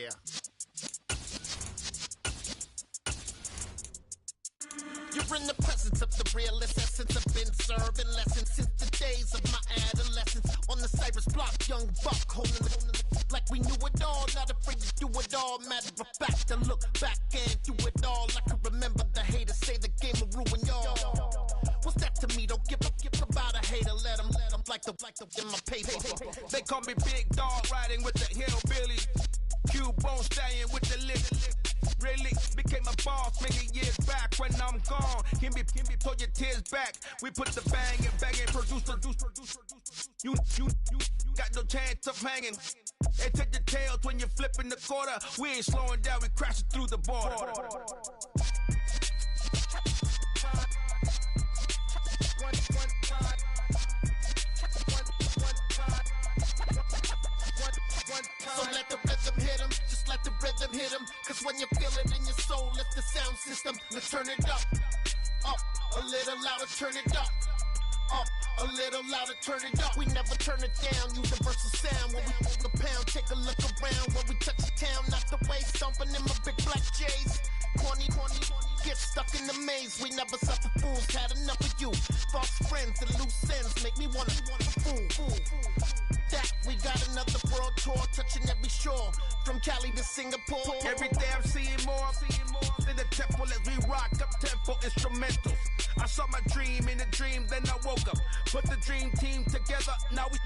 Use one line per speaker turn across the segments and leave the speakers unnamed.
Yeah. You're in the presence of the realest essence. I've been serving lessons since the days of my adolescence. On the Cypress block, young buck holding the like we knew it all. Not afraid to do it all. Matter of fact, I look back and do it all. I can remember the haters say the game will ruin y'all. What's that to me? Don't give about a hater. Let them like the in my paper.
They call me Big Dog, riding with the hillbillies. Cubone staying with the lick. Really became a boss many years back. When I'm gone, can be pull your tears back. We put the bang and produce. You got no chance of hanging. They take your tails when you're flipping the quarter. We ain't slowing down, we crashing through the border.
So let the rhythm hit him, just let the rhythm hit him. Cause when you feel it in your soul, lift the sound system. Let's turn it up, a little louder, turn it up, a little louder, turn it up. We never turn it down, universal sound. When we move the pound, take a look around. When we touch the town, not the way, stomping in my big black J's. Corny, get stuck in the maze. We never suffer fools, had enough of you. False friends and loose ends make me wanna fool. That we got another world tour, touching every shore, from Cali to Singapore.
Every day I'm seeing more in the temple as we rock up tempo instrumentals. I saw my dream in a dream, then I woke up. Put the dream team together, now we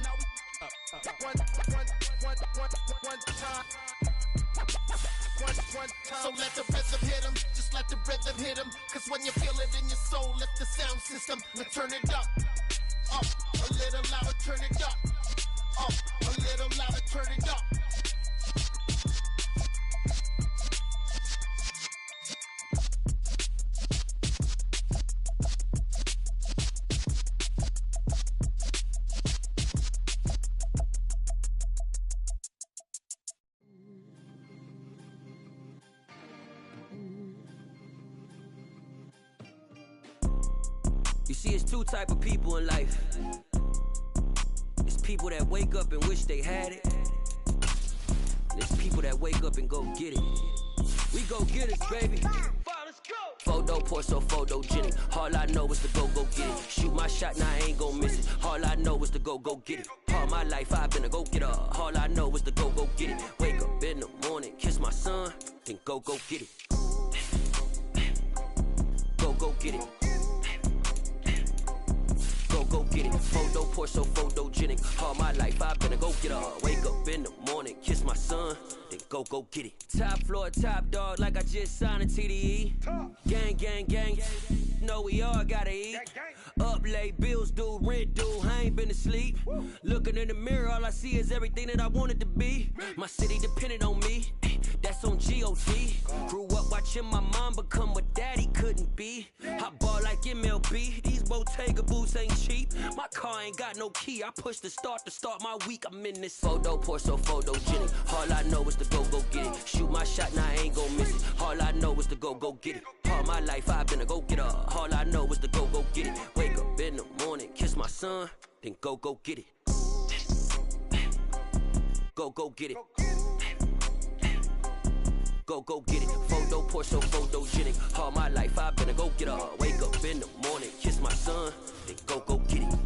one time.
So let the rhythm hit him, just let the rhythm hit him. Cause when you feel it in your soul, lift the sound system. Now turn it up, a little louder, turn it up, a little louder, turn it up.
You see, it's two type of people in life. It's people that wake up and wish they had it. And it's people that wake up and go get it. We go get it, baby. Photo poor, so photogenic. All I know is to go get it. Shoot my shot, now I ain't gon' miss it. All I know is to go get it. All my life I've been a go-getter. All I know is to go get it. Wake up in the morning, kiss my son, then go get it. Go get it. Go get it. Photo poor, so photogenic. All my life I've been a go-getter. Wake up in the morning, kiss my son, then go get it. Top floor, top dog, like I just signed a TDE. Gang. Know we all gotta eat. Up late, bills due, rent due, I ain't been asleep. Looking in the mirror, all I see is everything that I wanted to be. My city depended on me, that's on G.O.D. Grew up watching my mom become what daddy couldn't be. I ball like MLB, these Bottega boots ain't cheap. My car ain't got no key, I push the start to start my week. I'm in this photo poor, so photogenic. All I know is to go get it. Shoot my shot, now I ain't gon' miss it. All I know is to go get it. All my life I've been a go-getter. All I know is to go get it. Wake up in the morning, kiss my son, then go get it. Go get it. Go get it. Photo poor, so photogenic. All my life I've been a go-getter. Wake up in the morning, kiss my son, then go get it.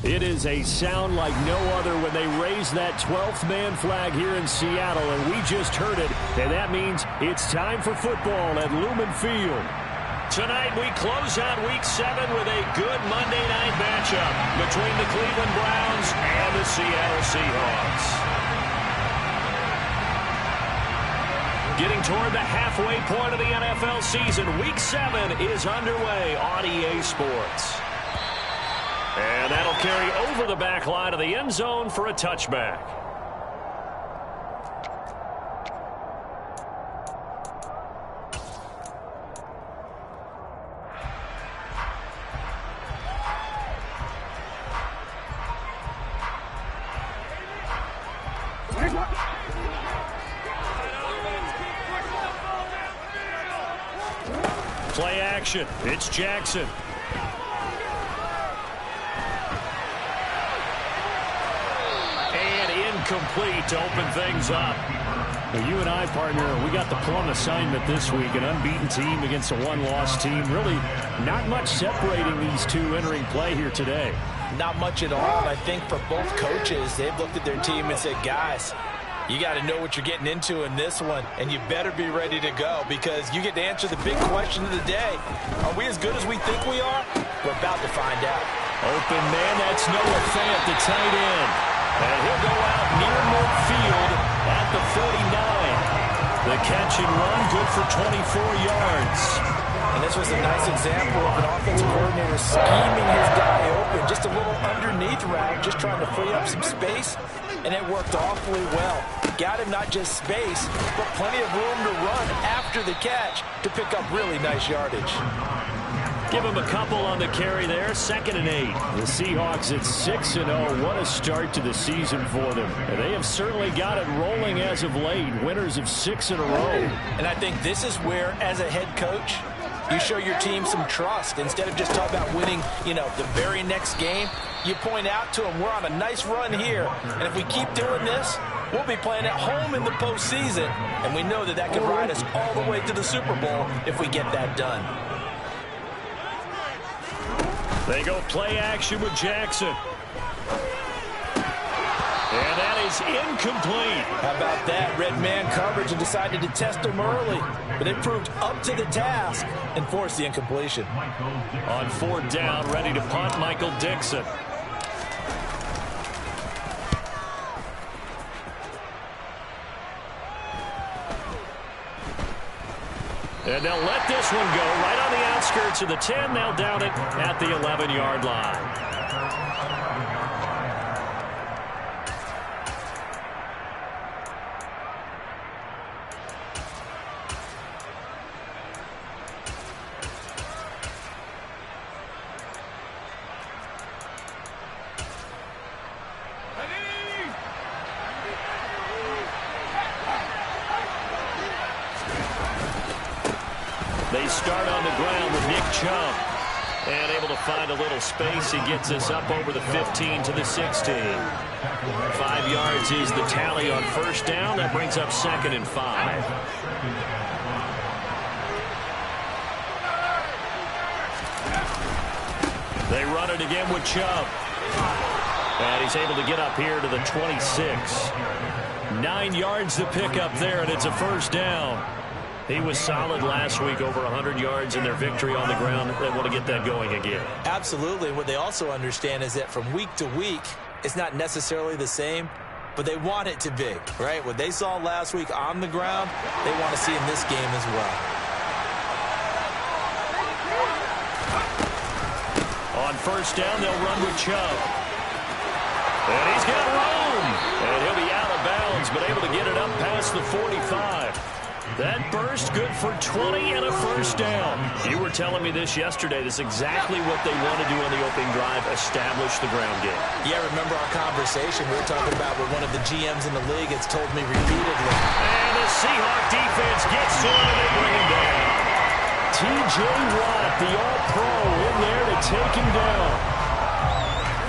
It is a sound like no other when they raise that 12th man flag here in Seattle, and we just heard it, and that means it's time for football at Lumen Field. Tonight we close out Week 7 with a good Monday night matchup between the Cleveland Browns and the Seattle Seahawks. Getting toward the halfway point of the NFL season, Week 7 is underway on EA Sports. And that'll carry over the back line of the end zone for a touchback. play action. It's Jackson. And incomplete to open things up. Well, you and I, partner, we got the plum assignment this week. An unbeaten team against a one-loss team. Really not much separating these two entering play here today.
Not much at all. And I think for both coaches, they've looked at their team and said, guys, you got to know what you're getting into in this one, and you better be ready to go because you get to answer the big question of the day. Are we as good as we think we are? We're about to find out.
Open man, that's Noah Fant, the tight end. And he'll go out near midfield at the 49. The catch and run, good for 24 yards.
And this was a nice example of an offensive coordinator scheming his guy open. Just a little underneath route, just trying to free up some space. And it worked awfully well. Got him not just space, but plenty of room to run after the catch to pick up really nice yardage.
Give him a couple on the carry there. 2nd and 8. The Seahawks at 6-0. What a start to the season for them. And they have certainly got it rolling as of late. Winners of 6 in a row.
And I think this is where, as a head coach, you show your team some trust. Instead of just talking about winning, the very next game, you point out to them, we're on a nice run here. And if we keep doing this, we'll be playing at home in the postseason. And we know that that can ride us all the way to the Super Bowl if we get that done.
They go play action with Jackson. And that is incomplete.
How about that? Red man coverage and decided to test him early. But they proved up to the task and forced the incompletion.
On 4th down, ready to punt, Michael Dixon. And they'll let this one go right on the outskirts of the 10. They'll down it at the 11-yard line. They start on the ground with Nick Chubb. And able to find a little space. He gets us up over the 15 to the 16. 5 yards is the tally on 1st down. That brings up 2nd and 5. They run it again with Chubb. And he's able to get up here to the 26. 9 yards to pick up there, and it's a 1st down. He was solid last week, over 100 yards in their victory on the ground. They want to get that going again.
Absolutely. What they also understand is that from week to week, it's not necessarily the same, but they want it to be, right? What they saw last week on the ground, they want to see in this game as well.
On 1st down, they'll run with Chubb. And he's got room. And he'll be out of bounds, but able to get it up past the 45. That burst good for 20 and a 1st down. You were telling me this yesterday. This is exactly what they want to do on the opening drive, establish the ground game.
Yeah, remember our conversation we were talking about with one of the GMs in the league has told me repeatedly.
And the Seahawk defense gets to him and they bring him down. T.J. Watt, the all-pro, in there to take him down.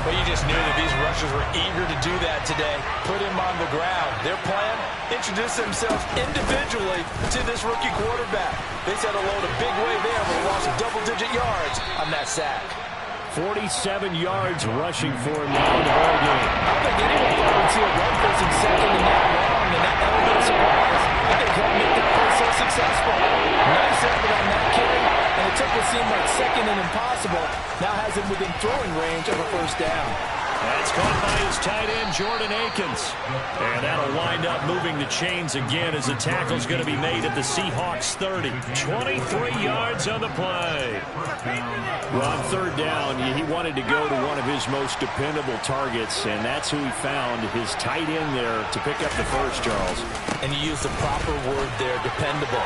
Well, you just knew that these rushers were eager to do that today. Put him on the ground. Their plan, introduce themselves individually to this rookie quarterback. They said hello in a big way there, but lost double-digit yards on that sack.
47 yards rushing for him now in the ball game.
I don't think anyone thought we'd see a run first and second and that long, and that element of surprise. I think he'll make that play so successful. Nice effort on that carry, and it took what seemed like second and impossible. Now has him within throwing range of a 1st down.
That's caught by his tight end, Jordan Akins. And that'll wind up moving the chains again as the tackle's going to be made at the Seahawks 30. 23 yards on the play. Well, on 3rd down, he wanted to go to one of his most dependable targets, and that's who he found, his tight end there to pick up the first, Charles.
And you used the proper word there, dependable.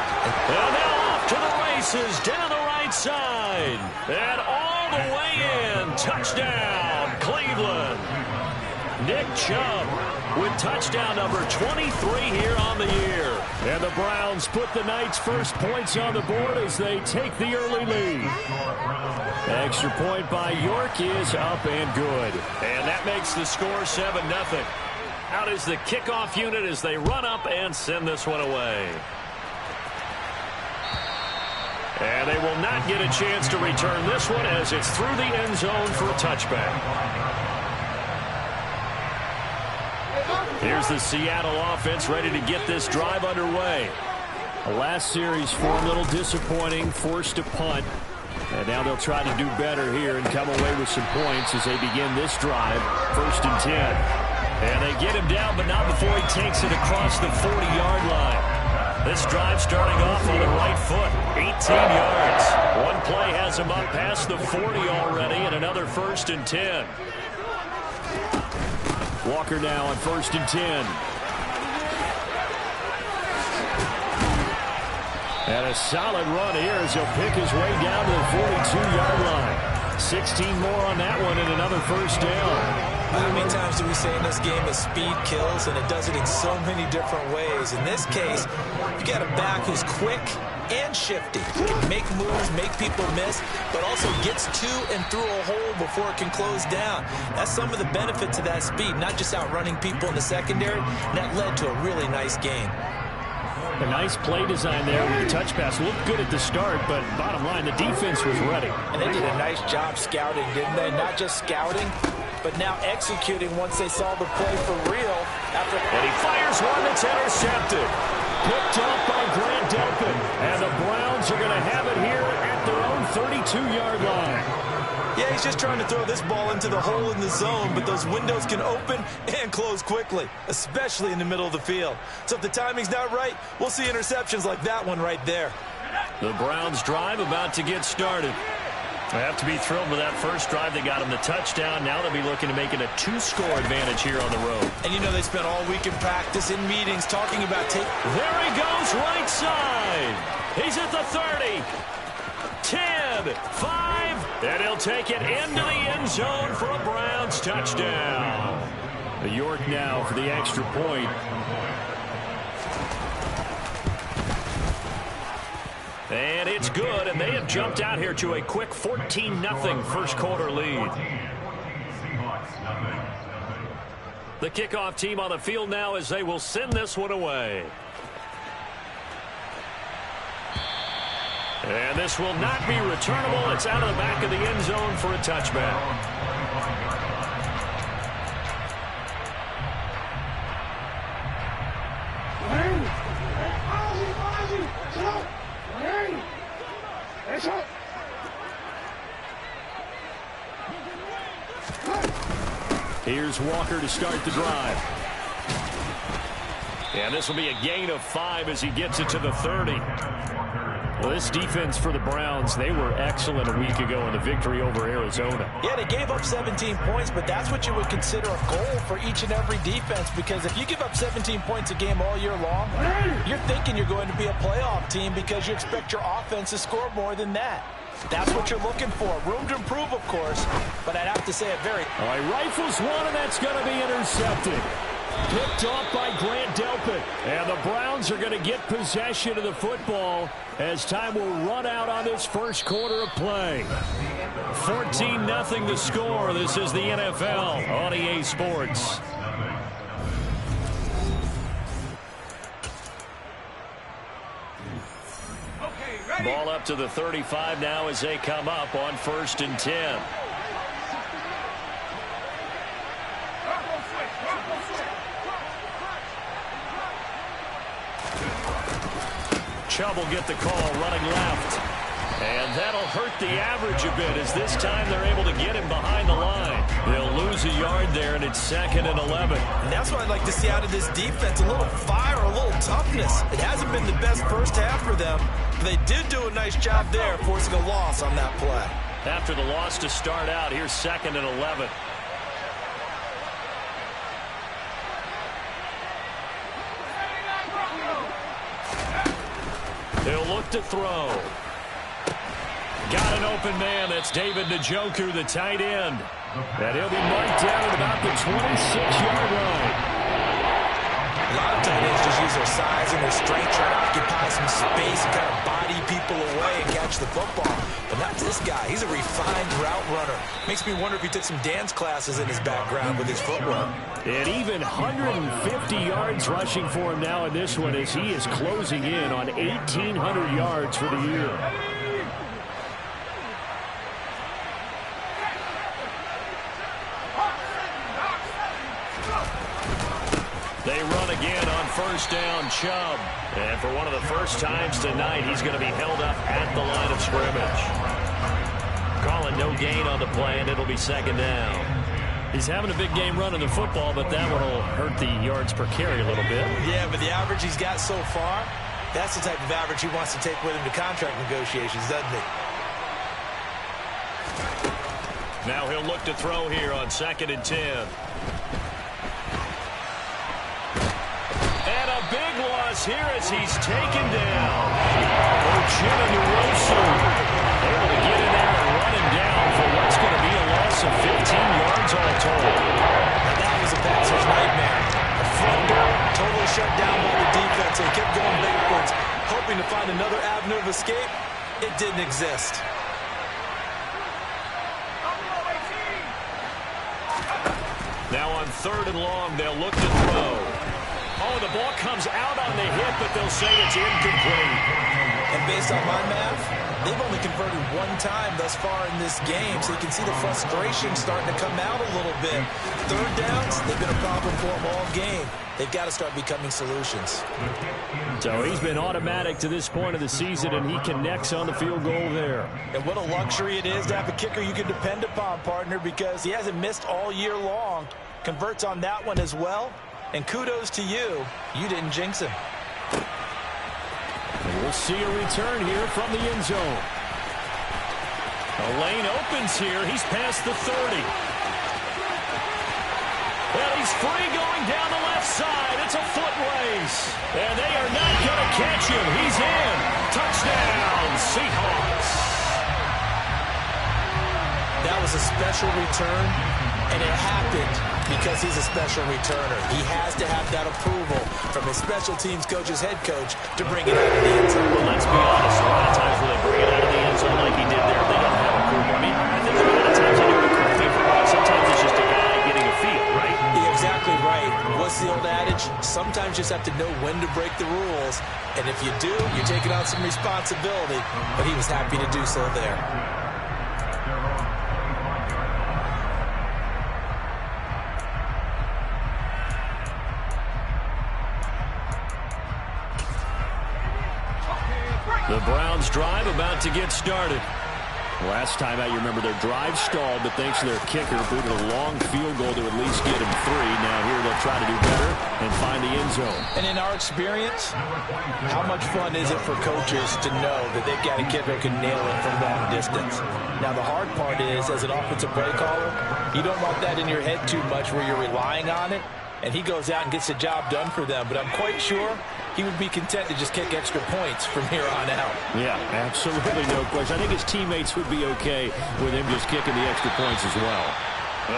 And now off to the races, down the right side. And all the way in. Touchdown, Cleveland. Nick Chubb with touchdown number 23 here on the year. And the Browns put the Knights' first points on the board as they take the early lead. Extra point by York is up and good. And that makes the score 7-0. Out is the kickoff unit as they run up and send this one away. And they will not get a chance to return this one as it's through the end zone for a touchback. Here's the Seattle offense ready to get this drive underway. The last series for a little disappointing, forced a punt. And now they'll try to do better here and come away with some points as they begin this drive, 1st and 10. And they get him down, but not before he takes it across the 40-yard line. This drive starting off on the right foot, 18 yards. One play has him up past the 40 already, and another 1st and 10. Walker now on 1st and 10. And a solid run here as he'll pick his way down to the 42-yard line. 16 more on that one and another 1st down.
How many times do we say in this game that speed kills, and it does it in so many different ways? In this case, you got a back who's quick and shifty. He can make moves, make people miss, but also gets to and through a hole before it can close down. That's some of the benefits of that speed, not just outrunning people in the secondary, and that led to a really nice game.
A nice play design there with the touch pass. Looked good at the start, but bottom line, the defense was ready.
And they did a nice job scouting, didn't they? Not just scouting, but now executing once they saw the play for real.
And he fires one that's intercepted. Picked up by Grant Delpit. And the Browns are going to have it here at their own 32-yard line.
Yeah, he's just trying to throw this ball into the hole in the zone, but those windows can open and close quickly, especially in the middle of the field. So if the timing's not right, we'll see interceptions like that one right there.
The Browns drive about to get started. They have to be thrilled with that first drive. They got him the touchdown. Now they'll be looking to make it a 2-score advantage here on the road.
And you know they spent all week in practice, in meetings, talking about tape.
There he goes, right side. He's at the 30. 10, 5, and he'll take it into the end zone for a Browns touchdown. The York now for the extra point. And it's good, and they have jumped out here to a quick 14-0 first quarter lead. The kickoff team on the field now as they will send this one away. And this will not be returnable. It's out of the back of the end zone for a touchback. Here's Walker to start the drive. And this will be a gain of 5 as he gets it to the 30. Well, this defense for the Browns, they were excellent a week ago in the victory over Arizona.
Yeah, they gave up 17 points, but that's what you would consider a goal for each and every defense, because if you give up 17 points a game all year long, you're thinking you're going to be a playoff team because you expect your offense to score more than that. That's what you're looking for. Room to improve, of course, but I'd have to say it very...
All right, rifles one, and that's going to be intercepted. Picked off by Grant Delpit. And the Browns are going to get possession of the football as time will run out on this first quarter of play. 14-0 the score. This is the NFL on EA Sports. Ball up to the 35 now as they come up on 1st and 10. Chubb will get the call running left. And that'll hurt the average a bit as this time they're able to get him behind the line. They'll lose a yard there, and it's 2nd and 11.
And that's what I'd like to see out of this defense, a little fire, a little toughness. It hasn't been the best first half for them, but they did do a nice job there, forcing a loss on that play.
After the loss to start out, here's 2nd and 11. He'll look to throw. Got an open man. That's David Njoku, the tight end. And he'll be marked down at about the 26-yard line.
A lot of tight ends just use their size and their strength, try to occupy some space and kind of body people away and catch the football. But not this guy. He's a refined route runner. Makes me wonder if he took some dance classes in his background with his footwork.
And even 150 yards rushing for him now in this one as he is closing in on 1,800 yards for the year. They run again on first down, Chubb. And for one of the first times tonight, he's going to be held up at the line of scrimmage. Calling no gain on the play, and it'll be second down. He's having a big game running the football, but that one will hurt the yards per carry a little bit.
Yeah, but the average he's got so far, that's the type of average he wants to take with him to contract negotiations, doesn't he?
Now he'll look to throw here on 2nd and 10. And a big loss here as he's taken down. Uchenna-Nwosu able to get in there and run him down for what's going to be a loss of 15 yards all told.
And that was a passer's nightmare. The front door totally shut down by the defense. They kept going backwards, hoping to find another avenue of escape. It didn't exist.
Now on 3rd and long, they'll look to throw. Oh, the ball comes out on the hit, but they'll say it's incomplete.
And based on my math, they've only converted one time thus far in this game, so you can see the frustration starting to come out a little bit. 3rd downs, they've been a problem for them all game. They've got to start becoming solutions.
So he's been automatic to this point of the season, and he connects on the field goal there.
And what a luxury it is to have a kicker you can depend upon, partner, because he hasn't missed all year long. Converts on that one as well. And kudos to you. You didn't jinx him.
And we'll see a return here from the end zone. A lane opens here. He's past the 30. Well, he's free going down the left side. It's a foot race. And they are not going to catch him. He's in. Touchdown, Seahawks.
That was a special return, and it happened because he's a special returner. He has to have that approval from his special teams coach's head coach to bring it out of the end zone.
Well, let's be honest. A lot of times when they bring it out of the end zone like he did there, they don't have approval. I mean, I think a lot of times they do it correctly. Sometimes it's just a guy getting a feel, right?
You're exactly right. What's the old adage? Sometimes you just have to know when to break the rules. And if you do, you're taking on some responsibility. But he was happy to do so there.
The Browns drive about to get started. Last time out, you remember their drive stalled, but thanks to their kicker, booted a long field goal to at least get him 3. Now here they'll try to do better and find the end zone.
And in our experience, how much fun is it for coaches to know that they've got a kicker who can nail it from long distance? Now the hard part is, as an offensive play caller, you don't want that in your head too much where you're relying on it, and he goes out and gets the job done for them. But I'm quite sure he would be content to just kick extra points from here on out.
Yeah, absolutely no question. I think his teammates would be okay with him just kicking the extra points as well.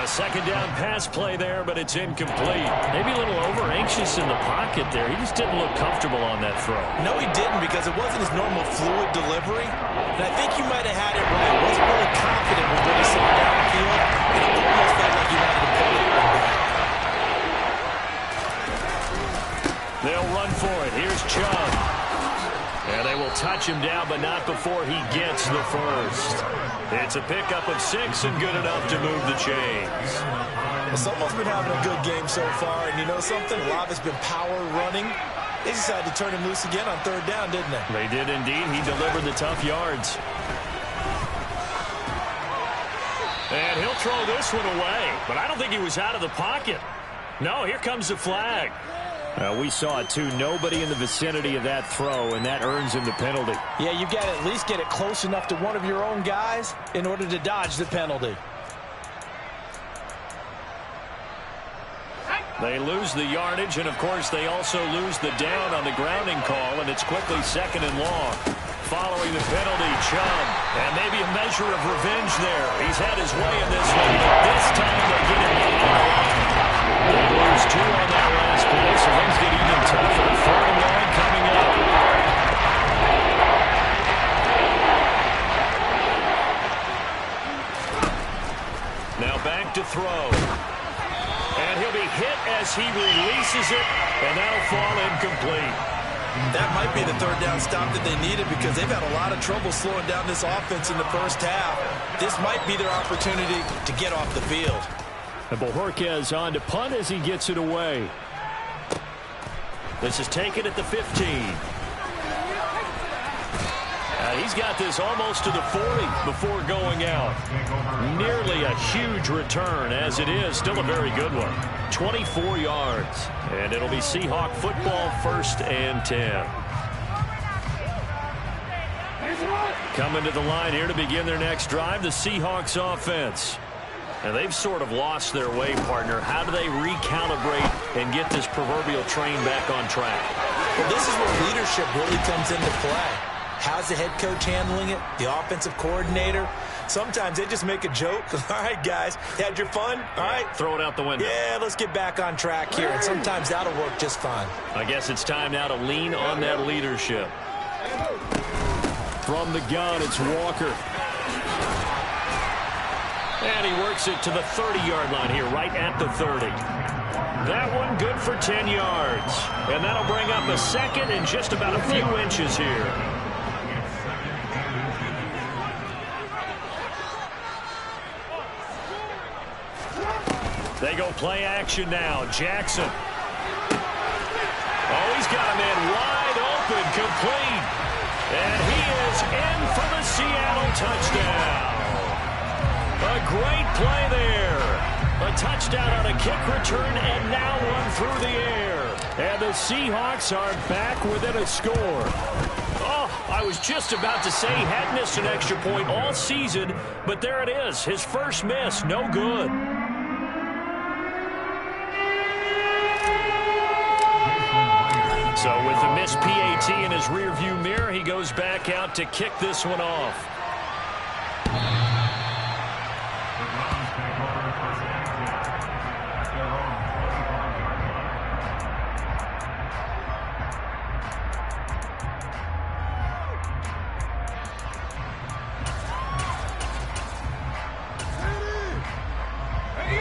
A second down pass play there, but it's incomplete. Maybe a little over-anxious in the pocket there. He just didn't look comfortable on that throw.
No, he didn't, because it wasn't his normal fluid delivery. And I think you might have had it right. He wasn't really confident with what he saw downfield, and it almost felt like he wanted to pull it back.
They'll run for it. Here's Chubb. And they will touch him down, but not before he gets the first. It's a pickup of 6 and good enough to move the chains.
Well, someone's been having a good game so far, and you know something? A lot of it's been power running. They decided to turn him loose again on 3rd down, didn't they?
They did indeed. He delivered the tough yards. And he'll throw this one away, but I don't think he was out of the pocket. No, here comes the flag. We saw it, too. Nobody in the vicinity of that throw, and that earns him the penalty.
Yeah, you've got to at least get it close enough to one of your own guys in order to dodge the penalty.
They lose the yardage, and, of course, they also lose the down on the grounding call, and it's quickly 2nd and long. following the penalty. Chubb, and maybe a measure of revenge there. He's had his way in this one, but this time they get him down the line. They lose 2 on that last play, so things get even tougher. 3rd and 9 coming up. Now back to throw. And he'll be hit as he releases it, and that'll fall incomplete.
That might be the 3rd down stop that they needed because they've had a lot of trouble slowing down this offense in the first half. This might be their opportunity to get off the field.
And Bojorquez on to punt as he gets it away. This is taken at the 15. He's got this almost to the 40 before going out. Nearly a huge return as it is. Still a very good one. 24 yards. And it'll be Seahawk football, 1st and 10. Coming to the line here to begin their next drive, the Seahawks offense. And they've sort of lost their way, partner. How do they recalibrate and get this proverbial train back on track?
Well, this is where leadership really comes into play. How's the head coach handling it? The offensive coordinator? Sometimes they just make a joke. All right, guys, had your fun? All right.
Throw it out the window.
Yeah, let's get back on track here. And sometimes that'll work just fine.
I guess it's time now to lean on that leadership. From the gun, it's Walker. And he works it to the 30-yard line here, right at the 30. That one good for 10 yards. And that'll bring up a 2nd and just about a few inches here. They go play action now. Jackson. Oh, he's got a man wide open, complete. And he is in for the Seattle touchdown. A great play there. A touchdown on a kick return and now one through the air. And the Seahawks are back within a score. Oh, I was just about to say he hadn't missed an extra point all season, but there it is. His first miss, no good. So with the missed PAT in his rearview mirror, he goes back out to kick this one off.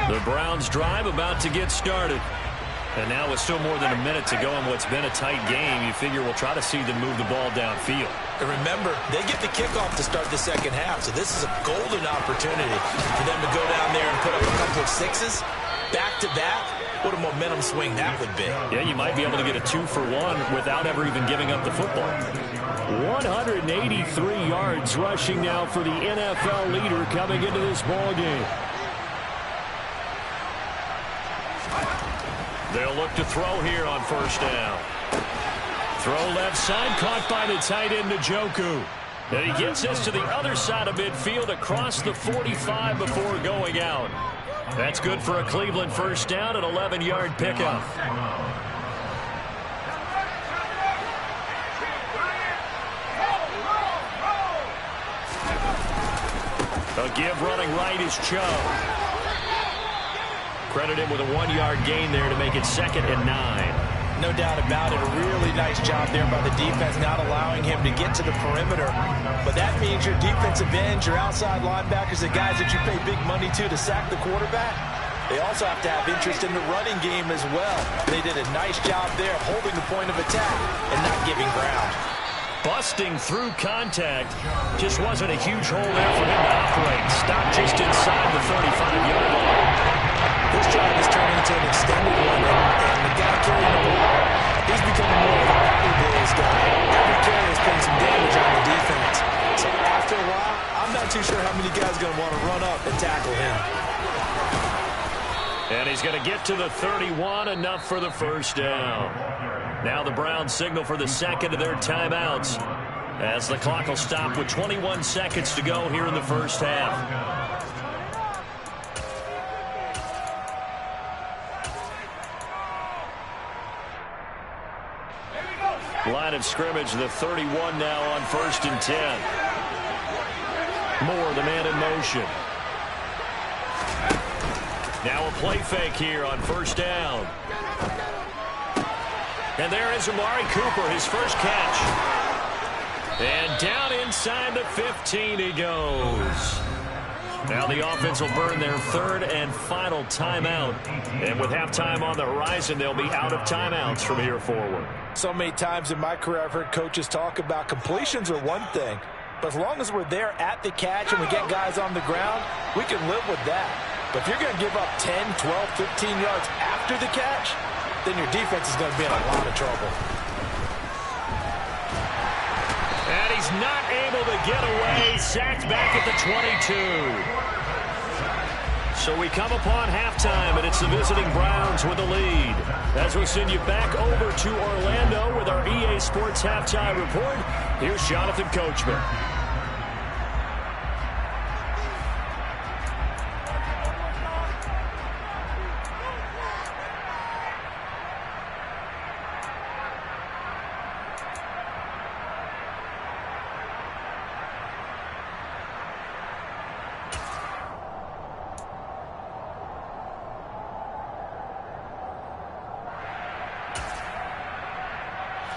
The Browns drive about to get started. And now with still more than a minute to go in what's been a tight game, you figure we'll try to see them move the ball downfield.
And remember, they get the kickoff to start the second half, so this is a golden opportunity for them to go down there and put up a couple of 6s back-to-back. What a momentum swing that would be.
Yeah, you might be able to get a 2-for-1 without ever even giving up the football. 183 yards rushing now for the NFL leader coming into this ball game. They'll look to throw here on 1st down. Throw left side, caught by the tight end Njoku. And he gets this to the other side of midfield across the 45 before going out. That's good for a Cleveland 1st down, an 11-yard pickup. A give running right is Chubb. Credit him with a 1-yard gain there to make it 2nd and 9.
No doubt about it. A really nice job there by the defense, not allowing him to get to the perimeter. But that means your defensive ends, your outside linebackers, the guys that you pay big money to sack the quarterback, they also have to have interest in the running game as well. They did a nice job there of holding the point of attack and not giving ground.
Busting through contact. Just wasn't a huge hole there for him to operate. Stopped just inside the 35-yard line.
This drive is turning into an extended one, and the guy carrying the ball, he's becoming more of a body boys guy. Every carry is putting some damage on the defense. So after a while, I'm not too sure how many guys are going to want to run up and tackle him.
And he's going to get to the 31, enough for the 1st down. Now the Browns signal for the 2nd of their timeouts as the clock will stop with 21 seconds to go here in the 1st half. Line of scrimmage, the 31 now on 1st and 10. Moore, the man in motion. Now a play fake here on 1st down. And there is Amari Cooper, his first catch. And down inside the 15 he goes. Now the offense will burn their 3rd and final timeout. And with halftime on the horizon, they'll be out of timeouts from here forward.
So many times in my career I've heard coaches talk about completions are one thing. But as long as we're there at the catch and we get guys on the ground, we can live with that. But if you're going to give up 10, 12, 15 yards after the catch, then your defense is going to be in a lot of trouble.
And he's not able to get away. Sacked back at the 22. So we come upon halftime, and it's the visiting Browns with the lead. As we send you back over to Orlando with our EA Sports Halftime Report, here's Jonathan Coachman.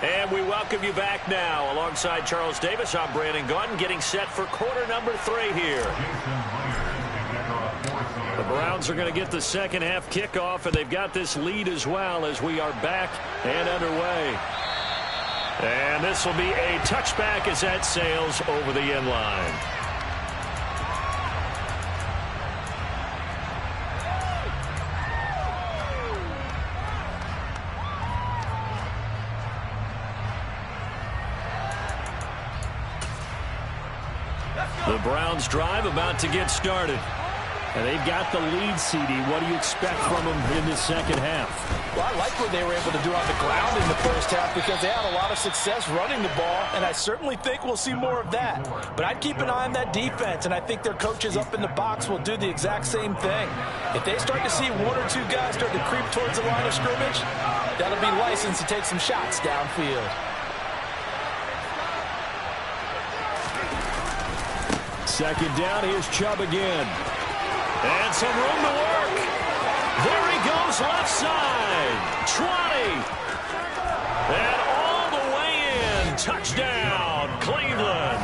And we welcome you back now. Alongside Charles Davis, I'm Brandon Gaudin, getting set for quarter number 3 here. The Browns are going to get the second half kickoff, and they've got this lead as well as we are back and underway. And this will be a touchback as that sails over the end line. The Browns drive about to get started. And they've got the lead, CD. What do you expect from them in the second half?
Well, I like what they were able to do on the ground in the first half because they had a lot of success running the ball, and I certainly think we'll see more of that. But I'd keep an eye on that defense, and I think their coaches up in the box will do the exact same thing. If they start to see 1 or 2 guys start to creep towards the line of scrimmage, that'll be licensed to take some shots downfield.
Second down, here's Chubb again. And some room to work. There he goes, left side. 20. And all the way in. Touchdown, Cleveland.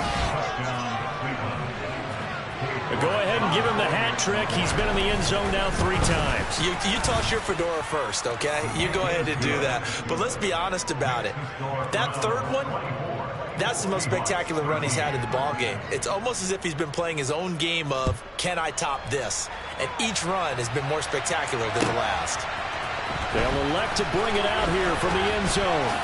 Go ahead and give him the hat trick. He's been in the end zone now 3 times.
You toss your fedora first, okay? You go ahead and do that. But let's be honest about it. That third one, that's the most spectacular run he's had in the ball game. It's almost as if he's been playing his own game of, can I top this? And each run has been more spectacular than the last.
They'll elect to bring it out here from the end zone.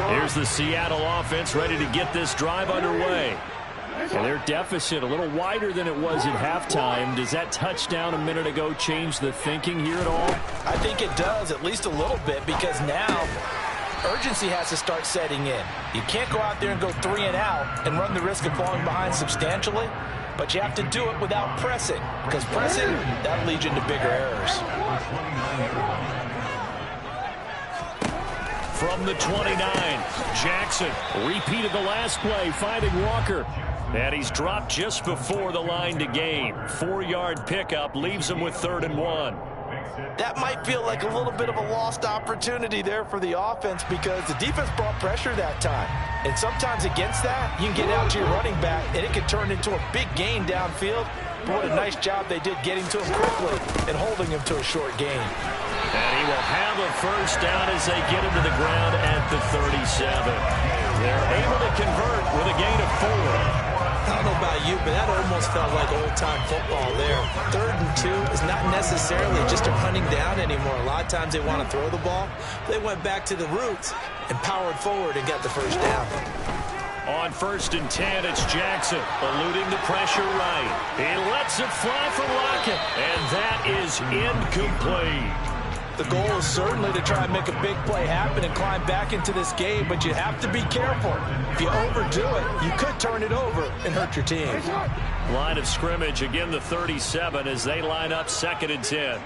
Here's the Seattle offense ready to get this drive underway. And their deficit a little wider than it was at halftime. Does that touchdown a minute ago change the thinking here at all?
I think it does, at least a little bit, because now urgency has to start setting in. You can't go out there and go 3 and out and run the risk of falling behind substantially, but you have to do it without pressing, because pressing, that leads you into bigger errors.
From the 29, Jackson repeated the last play, finding Walker. And he's dropped just before the line to gain. 4-yard pickup leaves him with 3rd and 1.
That might feel like a little bit of a lost opportunity there for the offense because the defense brought pressure that time. And sometimes against that, you can get out to your running back, and it can turn into a big gain downfield. But what a nice job they did getting to him quickly and holding him to a short gain.
And he will have a first down as they get him to the ground at the 37. They're able to convert with a gain of 4.
I don't know about you, but that almost felt like old-time football there. 3rd and 2 is not necessarily just a running down anymore. A lot of times they want to throw the ball. They went back to the roots and powered forward and got the first down.
On 1st and 10, it's Jackson eluding the pressure right. He lets it fly for Lockett, and that is incomplete.
The goal is certainly to try and make a big play happen and climb back into this game, but you have to be careful. If you overdo it, you could turn it over and hurt your team.
Line of scrimmage, again the 37 as they line up 2nd and 10.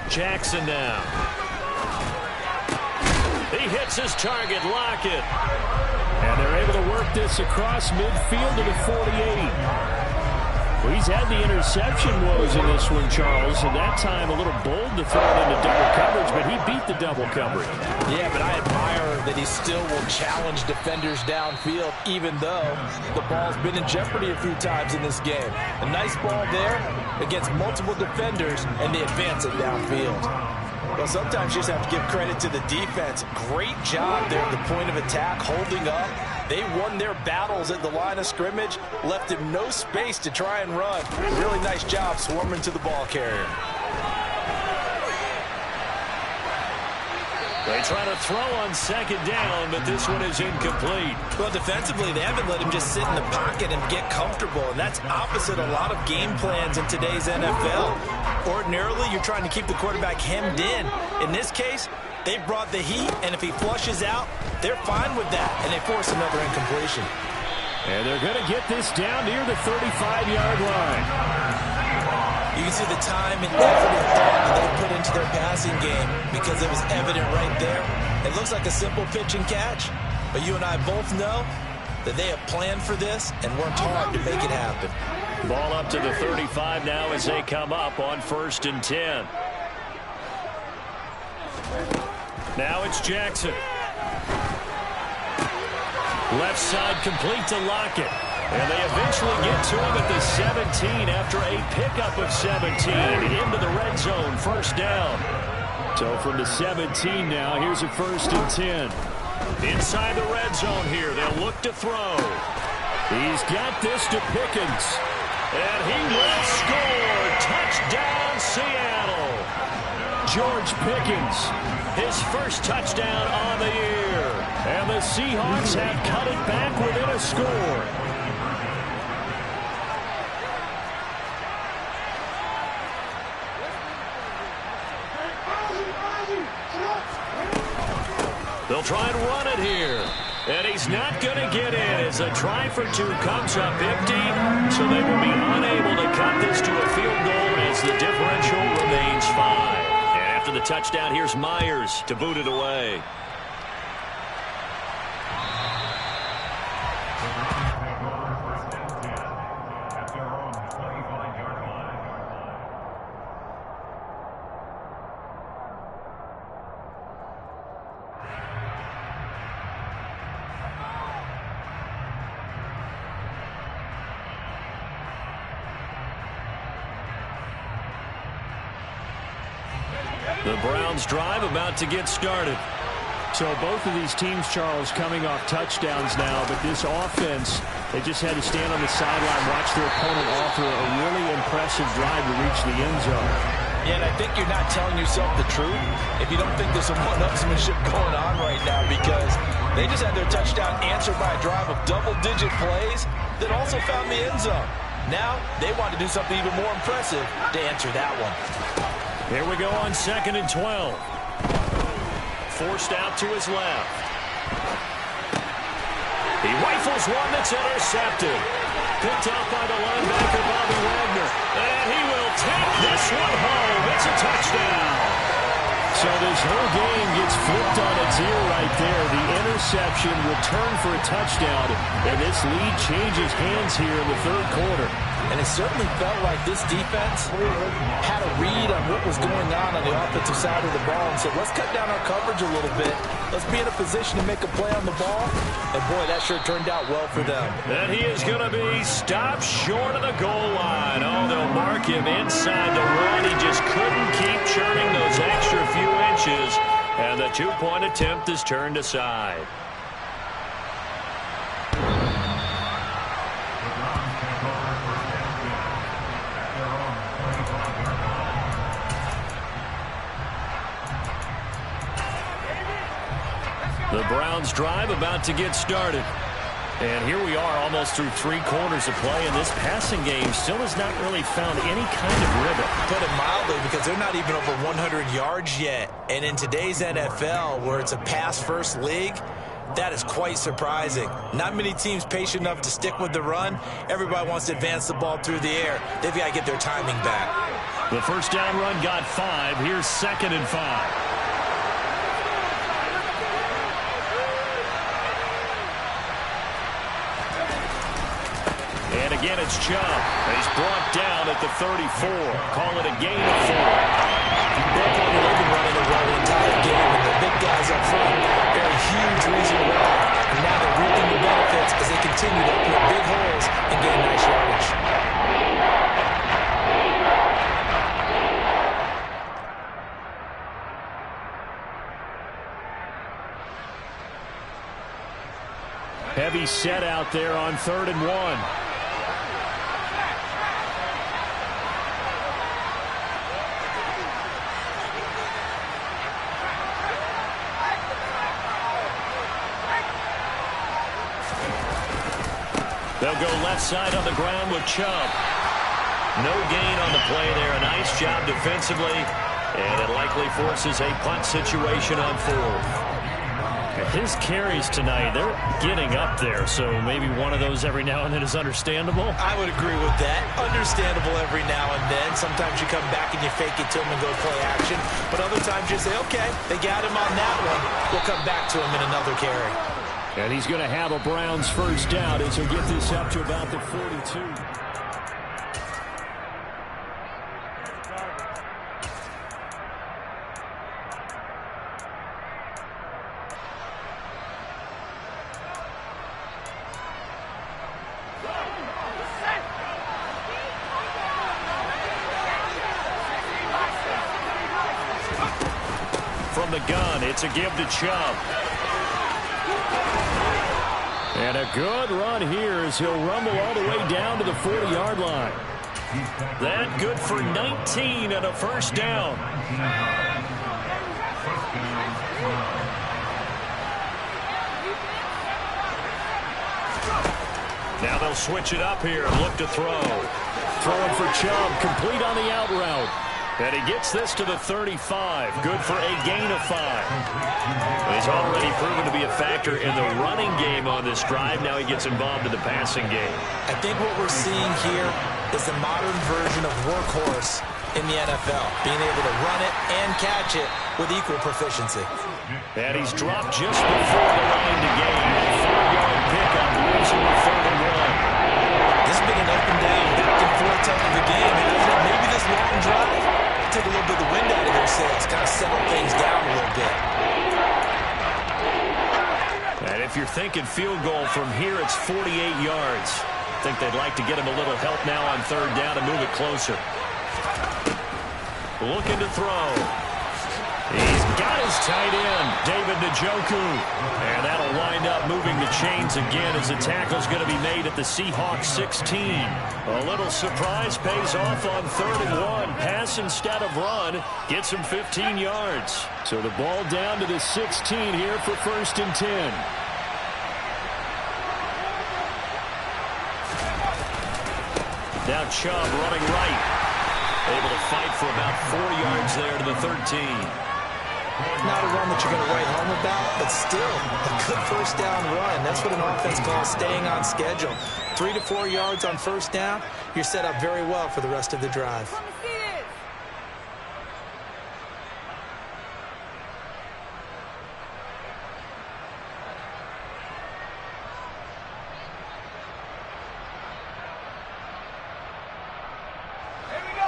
Jackson now. He hits his target, Lockett. And they're able to work this across midfield to the 48. Well, he's had the interception woes in this one, Charles, and that time a little bold to throw it into double coverage, but he beat the double coverage. Yeah, but I admire that he still will challenge defenders downfield, even though the ball's been in jeopardy a few times in this game. A nice ball there against multiple defenders, and they advance it downfield. Well, sometimes you just have to give credit to the defense. Great job there at the point of attack, holding up. They won their battles at the line of scrimmage, left him no space to try and run. Really nice job swarming to the ball carrier. They try to throw on 2nd down, but this one is incomplete.
Well, defensively, they haven't let him just sit in the pocket and get comfortable, and that's opposite a lot of game plans in today's NFL. Ordinarily, you're trying to keep the quarterback hemmed in. In this case, they brought the heat, and if he flushes out, they're fine with that, and they force another incompletion.
And they're going to get this down near the 35-yard line.
You can see the time and effort and thought that they put into their passing game because it was evident right there. It looks like a simple pitch and catch, but you and I both know that they have planned for this and worked hard to make it happen.
Ball up to the 35 now as they come up on 1st and 10. Now it's Jackson. Left side complete to Lockett. And they eventually get to him at the 17 after a pickup of 17 into the red zone, 1st down. So from the 17 now, here's a 1st and 10. Inside the red zone here, they'll look to throw. He's got this to Pickens. And he will score. Touchdown, Seattle. George Pickens, his first touchdown on the year. And the Seahawks have cut it back within a score. They'll try and run it here. And he's not going to get in as a try for 2 comes up empty. So they will be unable to cut this to a field goal as the differential remains 5. And after the touchdown, here's Myers to boot it away. The Browns drive about to get started. So both of these teams, Charles, coming off touchdowns now, but this offense, they just had to stand on the sideline, watch their opponent offer a really impressive drive to reach the end zone.
Yeah, and I think you're not telling yourself the truth if you don't think there's some one-upsmanship going on right now, because they just had their touchdown answered by a drive of double-digit plays that also found the end zone. Now they want to do something even more impressive to answer that one.
Here we go on 2nd and 12. Forced out to his left. He rifles one that's intercepted. Picked up by the linebacker, Bobby Wagner. And he will take this one home. It's a touchdown. So this whole game gets flipped on its ear right there. The interception returned for a touchdown. And this lead changes hands here in the 3rd quarter.
And it certainly felt like this defense had a read on what was going on the offensive side of the ball and said, let's cut down our coverage a little bit. Let's be in a position to make a play on the ball. And, boy, that sure turned out well for them.
And he is going to be stopped short of the goal line. Oh, they'll mark him inside the run. He just couldn't keep churning those extra few inches. And the 2-point attempt is turned aside. The Browns drive about to get started. And here we are almost through 3 quarters of play, and this passing game still has not really found any kind of rhythm.
Put it mildly, because they're not even over 100 yards yet. And in today's NFL, where it's a pass-first league, that is quite surprising. Not many teams patient enough to stick with the run. Everybody wants to advance the ball through the air. They've got to get their timing back.
The first down run got 5. Here's 2nd and 5. And again, it's Chubb. He's brought down at the 34. Call it a gain of 4.
They've been running the well the entire game, and the big guys up front, they're a huge reason why. And now they're reaping the benefits as they continue to open up big holes and gain nice yardage.
Heavy set out there on 3rd and 1. They'll go left side on the ground with Chubb. No gain on the play there. A nice job defensively. And it likely forces a punt situation on 4th. His carries tonight, they're getting up there. So maybe one of those every now and then is understandable.
I would agree with that. Understandable every now and then. Sometimes you come back and you fake it to him and go play action. But other times you say, okay, they got him on that one. We'll come back to him in another carry.
And he's going to have a Browns first down as he'll get this up to about the 42. From the gun, it's a give to Chubb. And a good run here as he'll rumble all the way down to the 40-yard line. That good for 19 and a first down. Now they'll switch it up here and look to throw. Throwing for Chubb, complete on the out route. And he gets this to the 35. Good for a gain of 5. He's already proven to be a factor in the running game on this drive. Now he gets involved in the passing game.
I think what we're seeing here is the modern version of workhorse in the NFL. Being able to run it and catch it with equal proficiency.
And he's dropped just before the line to gain. A 4-yard pickup, losing the 3rd and 1.
This has been an up and down, back and forth type of a game, hasn't it? Maybe this long drive took a little bit of the wind out of their sails, kind of settled things down a little bit.
And if you're thinking field goal from here, it's 48 yards. I think they'd like to get him a little help now on 3rd down and move it closer. Looking to throw. He's got his tight end, David Njoku. And that'll wind up moving the chains again as the tackle's going to be made at the Seahawks 16. A little surprise pays off on 3rd and 1. Pass instead of run. Gets him 15 yards. So the ball down to the 16 here for 1st and 10. Now Chubb running right. Able to fight for about 4 yards there to the 13.
Not a run that you're going to write home about, but still a good first down run. That's what an offense calls staying on schedule. 3 to 4 yards on first down, you're set up very well for the rest of the drive.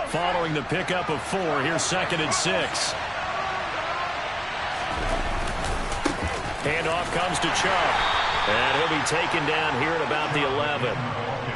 Following the pickup of 4, here's 2nd and 6. Handoff comes to Chubb. And he'll be taken down here at about the 11.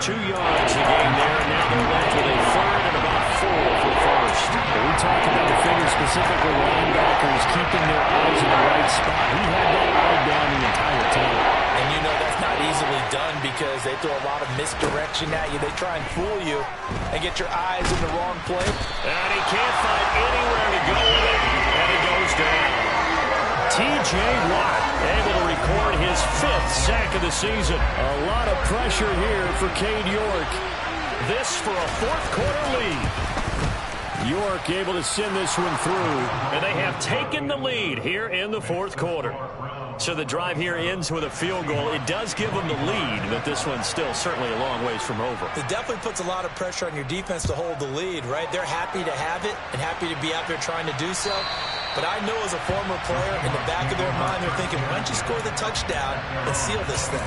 2 yards the game there. Now they're left with a 3rd and about 4 for first. We talked about the figure specifically linebackers keeping their eyes in the right spot. He had that eye down the entire time.
And you know that's not easily done because they throw a lot of misdirection at you. They try and fool you and get your eyes in the wrong place.
And he can't find anywhere to go with it. And he goes down. T.J. Watt able to record his 5th sack of the season. A lot of pressure here for Cade York. This for a 4th quarter lead. York able to send this one through, and they have taken the lead here in the 4th quarter. So the drive here ends with a field goal. It does give them the lead, but this one's still certainly a long ways from over.
It definitely puts a lot of pressure on your defense to hold the lead, right? They're happy to have it and happy to be out there trying to do so. But I know as a former player, in the back of their mind, they're thinking, why don't you score the touchdown and seal this thing?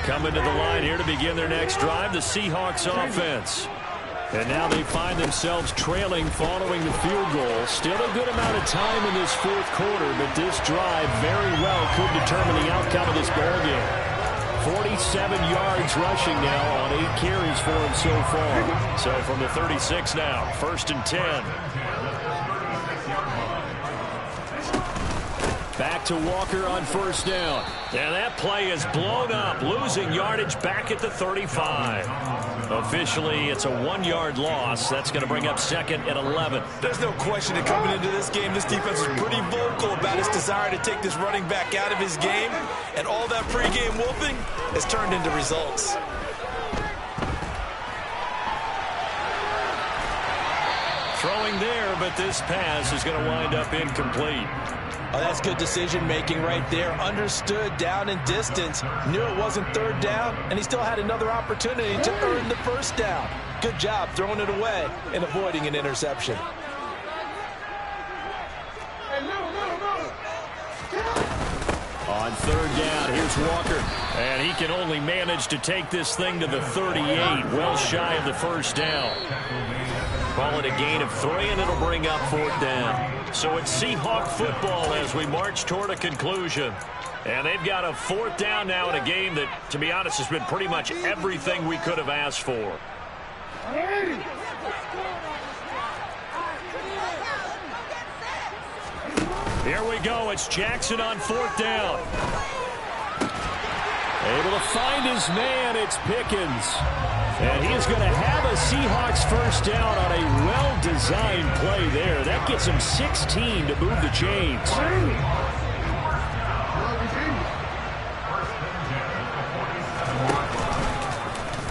Coming to the line here to begin their next drive, the Seahawks offense. And now they find themselves trailing following the field goal. Still a good amount of time in this 4th quarter, but this drive very well could determine the outcome of this ballgame. 47 yards rushing now on 8 carries for him so far. So from the 36 now, 1st and 10. Back to Walker on 1st down. And that play is blown up, losing yardage back at the 35. Officially, it's a 1-yard loss. That's going to bring up 2nd and 11.
There's no question that coming into this game, this defense was pretty vocal about its desire to take this running back out of his game. And all that pregame wolfing has turned into results.
Throwing there, but this pass is going to wind up incomplete.
Oh, that's good decision-making right there. Understood down and distance. Knew it wasn't 3rd down, and he still had another opportunity to earn the 1st down. Good job throwing it away and avoiding an interception.
On 3rd down, here's Walker. And he can only manage to take this thing to the 38, well shy of the 1st down. Call it a gain of 3, and it'll bring up 4th down. So it's Seahawk football as we march toward a conclusion. And they've got a 4th down now in a game that, to be honest, has been pretty much everything we could have asked for. Here we go. It's Jackson on 4th down. Able to find his man. It's Pickens. And he is going to have a Seahawks 1st down on a well-designed play there. That gets him 16 to move the chains.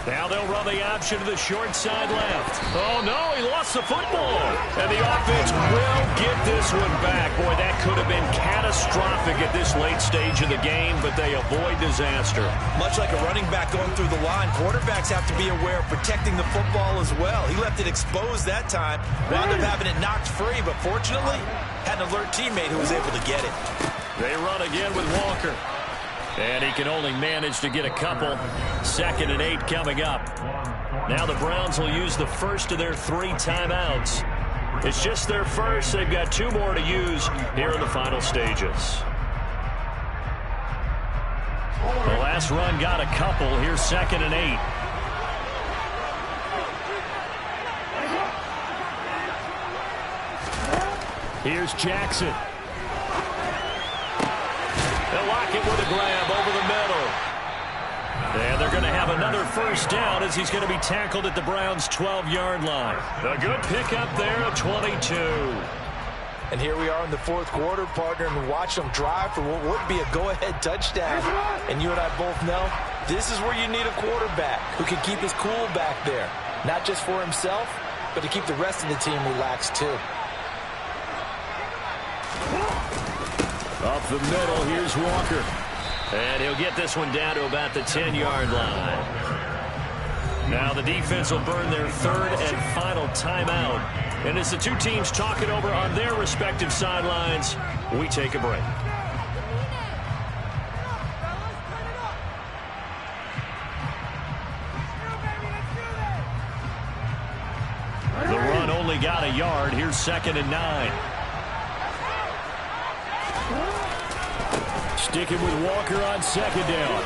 Now they'll run the option to the short side left. Oh, no, he lost the football. And the offense will get this one back. Boy, that could have been catastrophic at this late stage of the game, but they avoid disaster.
Much like a running back going through the line, quarterbacks have to be aware of protecting the football as well. He left it exposed that time, wound up having it knocked free, but fortunately, had an alert teammate who was able to get it.
They run again with Walker. And he can only manage to get a couple. 2nd and 8 coming up. Now the Browns will use the first of their 3 timeouts. It's just their first. They've got 2 more to use here in the final stages. The last run got a couple. Here's 2nd and 8. Here's Jackson. They'll lock it with a grab over the middle. And they're going to have another 1st down as he's going to be tackled at the Browns' 12-yard line. A good pickup there at 22.
And here we are in the 4th quarter, partner, and watch them drive for what would be a go-ahead touchdown. And you and I both know this is where you need a quarterback who can keep his cool back there. Not just for himself, but to keep the rest of the team relaxed too.
Up the middle, here's Walker. And he'll get this one down to about the 10-yard line. Now the defense will burn their 3rd and final timeout. And as the 2 teams talk it over on their respective sidelines, we take a break. The run only got a yard. Here's 2nd and 9. Sticking with Walker on 2nd down.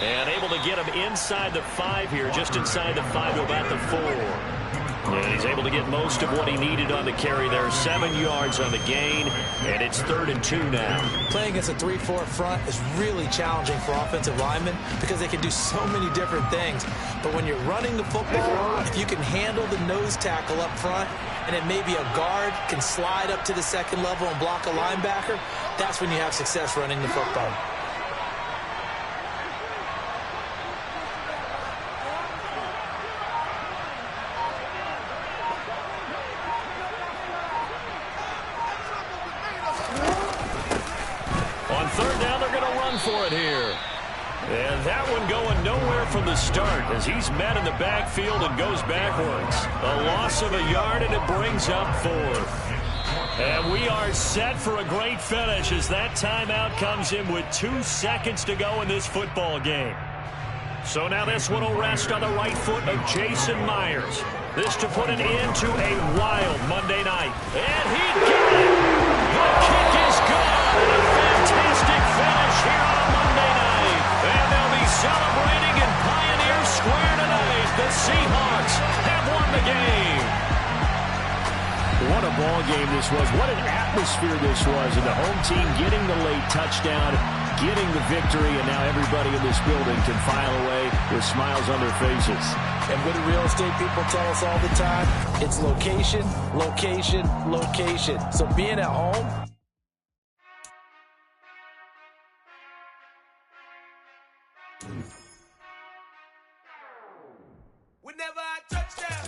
And able to get him inside the 5 here, just inside the 5 to about the 4. And he's able to get most of what he needed on the carry there. 7 yards on the gain, and it's 3rd and 2 now.
Playing against a 3-4 front is really challenging for offensive linemen because they can do so many different things. But when you're running the football, if you can handle the nose tackle up front, and it may be a guard can slide up to the second level and block a linebacker, that's when you have success running the football.
On 3rd down, they're going to run for it here. And that one going nowhere from the start as he's met in the backfield and goes backwards. A loss of a yard, and it brings up 4th. And we are set for a great finish as that timeout comes in with 2 seconds to go in this football game. So now this one will rest on the right foot of Jason Myers. This to put an end to a wild Monday night. And he got it! The kick is good! A fantastic finish here on a Monday night. And they'll be celebrating in Pioneer Square tonight. The Seahawks have won the game. What a ball game this was. What an atmosphere this was. And the home team getting the late touchdown, getting the victory, and now everybody in this building can file away with smiles on their faces.
And what do real estate people tell us all the time? It's location, location, location. So being at home.
Whenever I touch down.